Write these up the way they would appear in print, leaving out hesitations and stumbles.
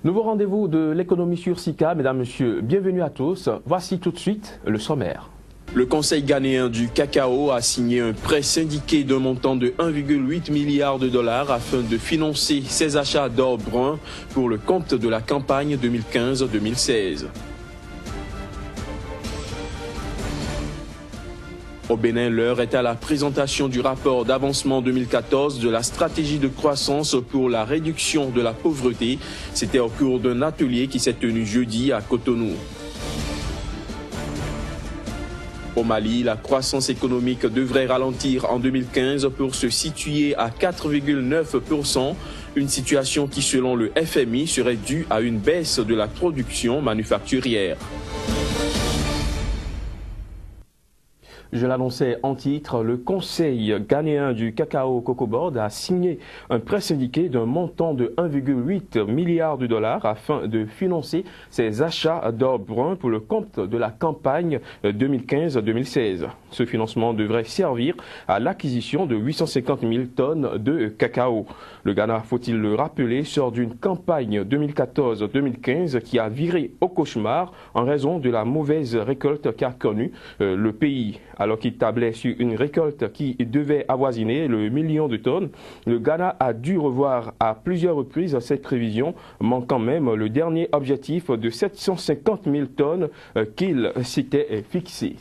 Nouveau rendez-vous de l'économie sur SICA. Mesdames, Messieurs, bienvenue à tous. Voici tout de suite le sommaire. Le Conseil ghanéen du cacao a signé un prêt syndiqué d'un montant de 1,8 milliard de dollars afin de financer ses achats d'or brun pour le compte de la campagne 2015-2016. Au Bénin, l'heure est à la présentation du rapport d'avancement 2014 de la stratégie de croissance pour la réduction de la pauvreté. C'était au cours d'un atelier qui s'est tenu jeudi à Cotonou. Au Mali, la croissance économique devrait ralentir en 2015 pour se situer à 4,9%, une situation qui, selon le FMI, serait due à une baisse de la production manufacturière. Je l'annonçais en titre, le Conseil ghanéen du cacao Cocoa Board a signé un prêt syndiqué d'un montant de 1,8 milliard de dollars afin de financer ses achats d'or brun pour le compte de la campagne 2015-2016. Ce financement devrait servir à l'acquisition de 850 000 tonnes de cacao. Le Ghana, faut-il le rappeler, sort d'une campagne 2014-2015 qui a viré au cauchemar en raison de la mauvaise récolte qu'a connue le pays. Alors qu'il tablait sur une récolte qui devait avoisiner le million de tonnes, le Ghana a dû revoir à plusieurs reprises cette prévision, manquant même le dernier objectif de 750 000 tonnes qu'il s'était fixé.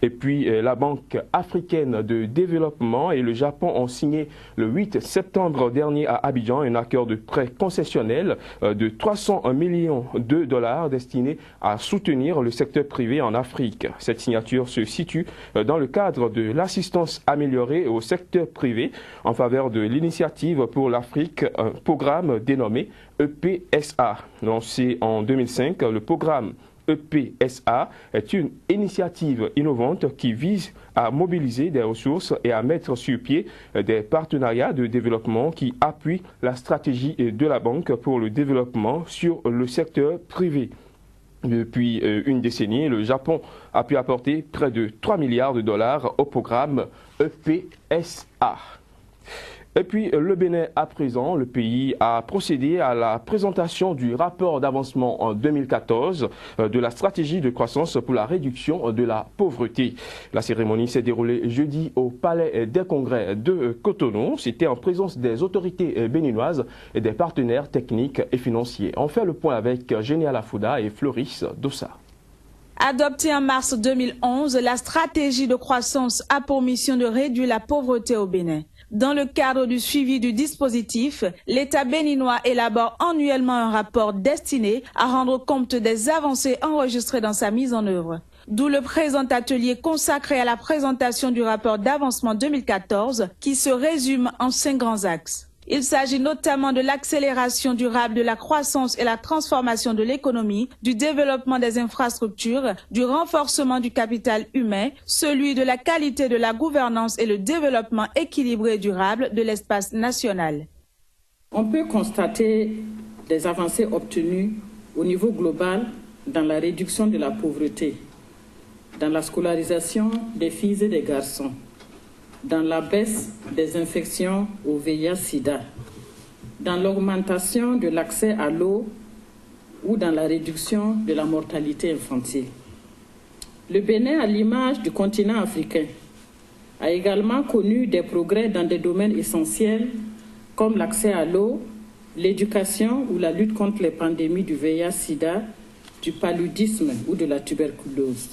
Et puis, la Banque africaine de développement et le Japon ont signé le 8 septembre dernier à Abidjan un accord de prêt concessionnel de 300 millions de dollars destiné à soutenir le secteur privé en Afrique. Cette signature se situe dans le cadre de l'assistance améliorée au secteur privé en faveur de l'initiative pour l'Afrique, un programme dénommé EPSA. Lancé en 2005, le programme EPSA est une initiative innovante qui vise à mobiliser des ressources et à mettre sur pied des partenariats de développement qui appuient la stratégie de la Banque pour le développement sur le secteur privé. Depuis une décennie, le Japon a pu apporter près de 3 milliards de dollars au programme EPSA. Et puis, le Bénin, à présent, le pays a procédé à la présentation du rapport d'avancement en 2014 de la stratégie de croissance pour la réduction de la pauvreté. La cérémonie s'est déroulée jeudi au Palais des Congrès de Cotonou. C'était en présence des autorités béninoises et des partenaires techniques et financiers. On fait le point avec Génie Alafouda et Floris Dossa. Adoptée en mars 2011, la stratégie de croissance a pour mission de réduire la pauvreté au Bénin. Dans le cadre du suivi du dispositif, l'État béninois élabore annuellement un rapport destiné à rendre compte des avancées enregistrées dans sa mise en œuvre. D'où le présent atelier consacré à la présentation du rapport d'avancement 2014 qui se résume en 5 grands axes. Il s'agit notamment de l'accélération durable de la croissance et la transformation de l'économie, du développement des infrastructures, du renforcement du capital humain, celui de la qualité de la gouvernance et le développement équilibré et durable de l'espace national. On peut constater des avancées obtenues au niveau global dans la réduction de la pauvreté, dans la scolarisation des filles et des garçons, dans la baisse des infections au VIH-Sida, dans l'augmentation de l'accès à l'eau ou dans la réduction de la mortalité infantile. Le Bénin, à l'image du continent africain, a également connu des progrès dans des domaines essentiels comme l'accès à l'eau, l'éducation ou la lutte contre les pandémies du VIH-Sida, du paludisme ou de la tuberculose.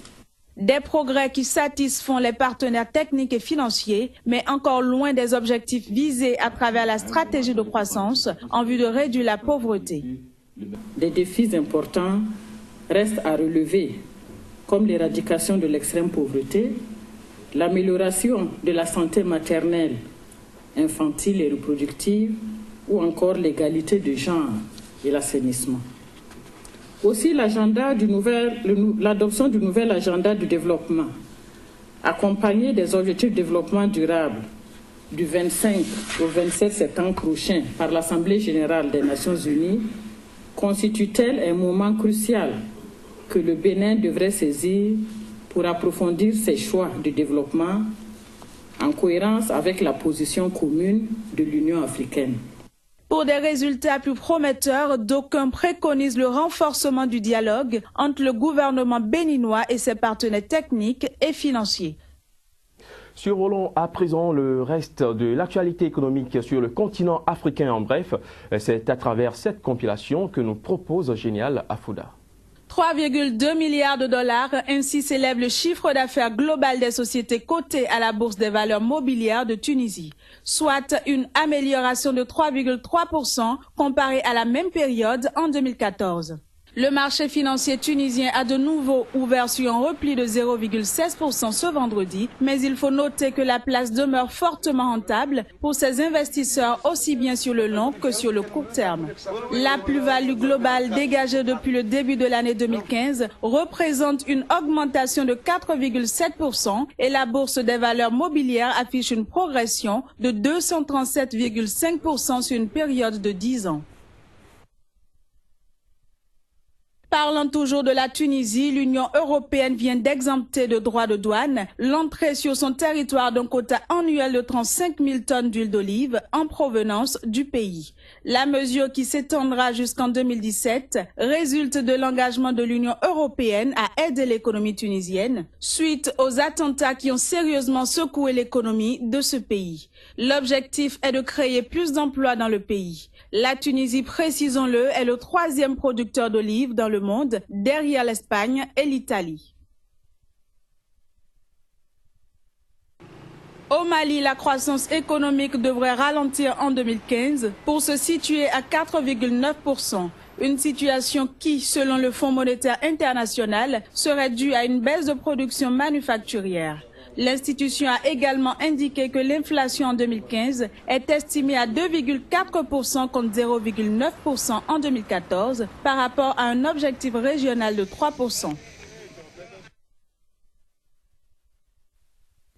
Des progrès qui satisfont les partenaires techniques et financiers, mais encore loin des objectifs visés à travers la stratégie de croissance en vue de réduire la pauvreté. Des défis importants restent à relever, comme l'éradication de l'extrême pauvreté, l'amélioration de la santé maternelle, infantile et reproductive, ou encore l'égalité de genre et l'assainissement. Aussi, l'adoption du nouvel agenda du développement, accompagné des objectifs de développement durable du 25 au 27 septembre prochain par l'Assemblée générale des Nations unies, constitue-t-elle un moment crucial que le Bénin devrait saisir pour approfondir ses choix de développement en cohérence avec la position commune de l'Union africaine. Pour des résultats plus prometteurs, d'aucuns préconisent le renforcement du dialogue entre le gouvernement béninois et ses partenaires techniques et financiers. Survolons à présent le reste de l'actualité économique sur le continent africain en bref. C'est à travers cette compilation que nous propose Génial Afouda. 3,2 milliards de dollars, ainsi s'élève le chiffre d'affaires global des sociétés cotées à la Bourse des valeurs mobilières de Tunisie, soit une amélioration de 3,3% comparée à la même période en 2014. Le marché financier tunisien a de nouveau ouvert sur un repli de 0,16% ce vendredi, mais il faut noter que la place demeure fortement rentable pour ces investisseurs aussi bien sur le long que sur le court terme. La plus-value globale dégagée depuis le début de l'année 2015 représente une augmentation de 4,7% et la bourse des valeurs mobilières affiche une progression de 237,5% sur une période de 10 ans. Parlant toujours de la Tunisie, l'Union européenne vient d'exempter de droits de douane l'entrée sur son territoire d'un quota annuel de 35 000 tonnes d'huile d'olive en provenance du pays. La mesure, qui s'étendra jusqu'en 2017, résulte de l'engagement de l'Union européenne à aider l'économie tunisienne suite aux attentats qui ont sérieusement secoué l'économie de ce pays. L'objectif est de créer plus d'emplois dans le pays. La Tunisie, précisons-le, est le 3e producteur d'olive dans le monde, derrière l'Espagne et l'Italie. Au Mali, la croissance économique devrait ralentir en 2015 pour se situer à 4,9%. Une situation qui, selon le Fonds monétaire international, serait due à une baisse de production manufacturière. L'institution a également indiqué que l'inflation en 2015 est estimée à 2,4% contre 0,9% en 2014 par rapport à un objectif régional de 3%.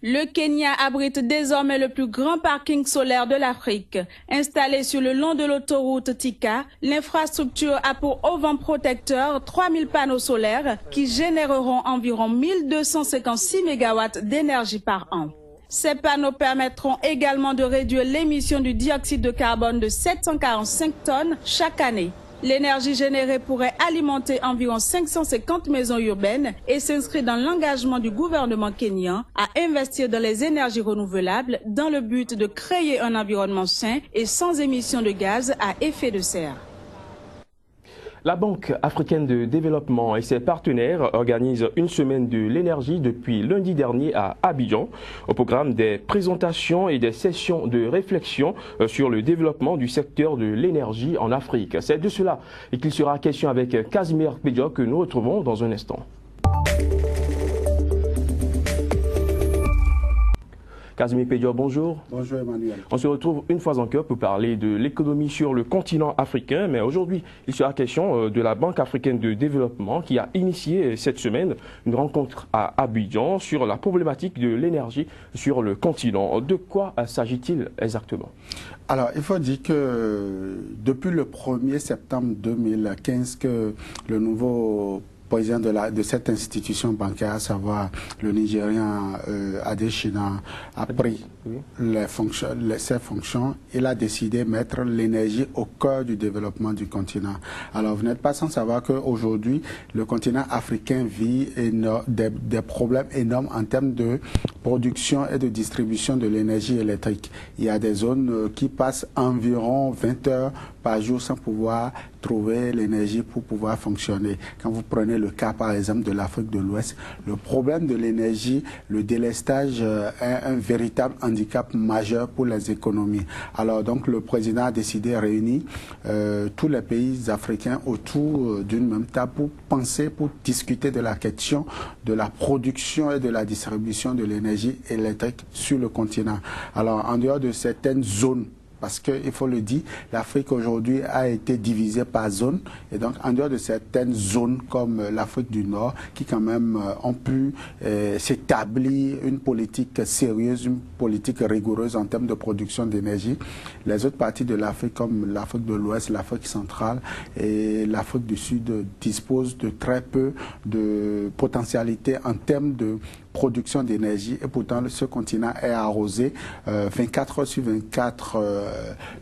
Le Kenya abrite désormais le plus grand parking solaire de l'Afrique. Installé sur le long de l'autoroute Thika, l'infrastructure a pour auvent protecteur 3000 panneaux solaires qui généreront environ 1256 MW d'énergie par an. Ces panneaux permettront également de réduire l'émission du dioxyde de carbone de 745 tonnes chaque année. L'énergie générée pourrait alimenter environ 550 maisons urbaines et s'inscrit dans l'engagement du gouvernement kényan à investir dans les énergies renouvelables dans le but de créer un environnement sain et sans émissions de gaz à effet de serre. La Banque africaine de développement et ses partenaires organisent une semaine de l'énergie depuis lundi dernier à Abidjan. Au programme, des présentations et des sessions de réflexion sur le développement du secteur de l'énergie en Afrique. C'est de cela qu'il sera question avec Casimir Pédia que nous retrouvons dans un instant. Casimir Pédia, bonjour. Bonjour Emmanuel. On se retrouve une fois encore pour parler de l'économie sur le continent africain, mais aujourd'hui il sera question de la Banque africaine de développement qui a initié cette semaine une rencontre à Abidjan sur la problématique de l'énergie sur le continent. De quoi s'agit-il exactement? Alors il faut dire que depuis le 1er septembre 2015 que le nouveau président de cette institution bancaire, à savoir le Nigérian Adesina, a pris ses fonctions. Il a décidé de mettre l'énergie au cœur du développement du continent. Alors vous n'êtes pas sans savoir qu'aujourd'hui, le continent africain vit des problèmes énormes en termes de production et de distribution de l'énergie électrique. Il y a des zones qui passent environ 20 heures par jour sans pouvoir trouver l'énergie pour pouvoir fonctionner. Quand vous prenez le cas par exemple de l'Afrique de l'Ouest, le problème de l'énergie, le délestage est un véritable handicap majeur pour les économies. Alors donc le président a décidé de réunir tous les pays africains autour d'une même table pour penser, pour discuter de la question de la production et de la distribution de l'énergie électrique sur le continent. Alors en dehors de certaines zones, parce qu'il faut le dire, l'Afrique aujourd'hui a été divisée par zones. Et donc, en dehors de certaines zones comme l'Afrique du Nord, qui quand même ont pu s'établir une politique sérieuse, une politique rigoureuse en termes de production d'énergie, les autres parties de l'Afrique, comme l'Afrique de l'Ouest, l'Afrique centrale et l'Afrique du Sud, disposent de très peu de potentialité en termes de production d'énergie et pourtant ce continent est arrosé 24 heures sur 24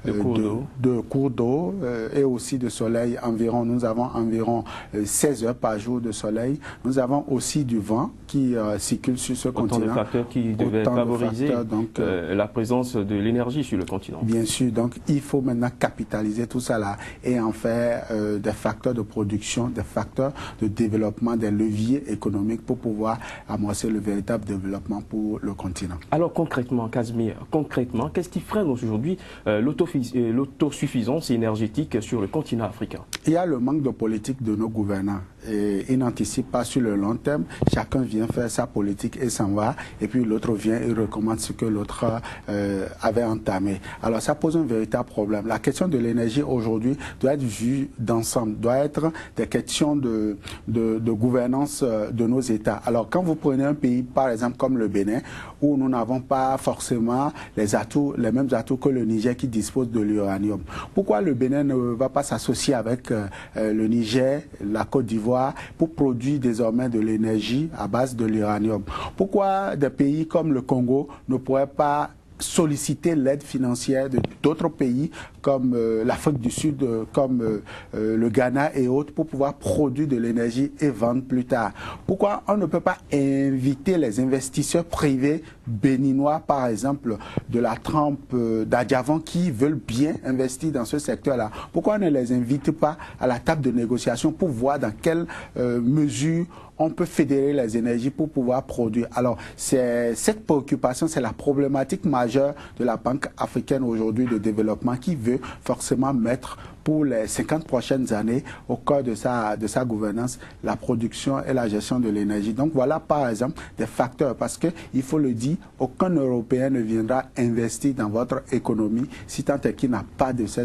de cours d'eau et aussi de soleil environ. Nous avons environ 16 heures par jour de soleil. Nous avons aussi du vent qui circule sur ce continent. Autant de facteurs qui devaient favoriser la présence de l'énergie sur le continent. Bien sûr, donc il faut maintenant capitaliser tout ça là et en faire des facteurs de production, des facteurs de développement, des leviers économiques pour pouvoir amorcer le véritable développement pour le continent. Alors concrètement, Casimir, qu'est-ce qui freine aujourd'hui l'autosuffisance énergétique sur le continent africain? Il y a le manque de politique de nos gouvernants. Et ils n'anticipent pas sur le long terme. Chacun vient faire sa politique et s'en va. Et puis l'autre vient et recommande ce que l'autre avait entamé. Alors ça pose un véritable problème. La question de l'énergie aujourd'hui doit être vue d'ensemble, doit être des questions de gouvernance de nos États. Alors quand vous prenez un pays, par exemple comme le Bénin, où nous n'avons pas forcément les mêmes atouts que le Niger qui dispose de l'uranium. Pourquoi le Bénin ne va pas s'associer avec le Niger, la Côte d'Ivoire, pour produire désormais de l'énergie à base de l'uranium? Pourquoi des pays comme le Congo ne pourraient pas solliciter l'aide financière d'autres pays comme l'Afrique du Sud, comme le Ghana et autres pour pouvoir produire de l'énergie et vendre plus tard? Pourquoi on ne peut pas inviter les investisseurs privés béninois, par exemple, de la trempe d'Adjavan qui veulent bien investir dans ce secteur-là? Pourquoi on ne les invite pas à la table de négociation pour voir dans quelle mesure on peut fédérer les énergies pour pouvoir produire? Alors, cette préoccupation, c'est la problématique majeure de la Banque africaine aujourd'hui de développement qui veut forcément mettre pour les 50 prochaines années au cœur de sa gouvernance la production et la gestion de l'énergie. Donc voilà par exemple des facteurs, parce qu'il faut le dire, aucun Européen ne viendra investir dans votre économie si tant est qu'il n'a pas de cette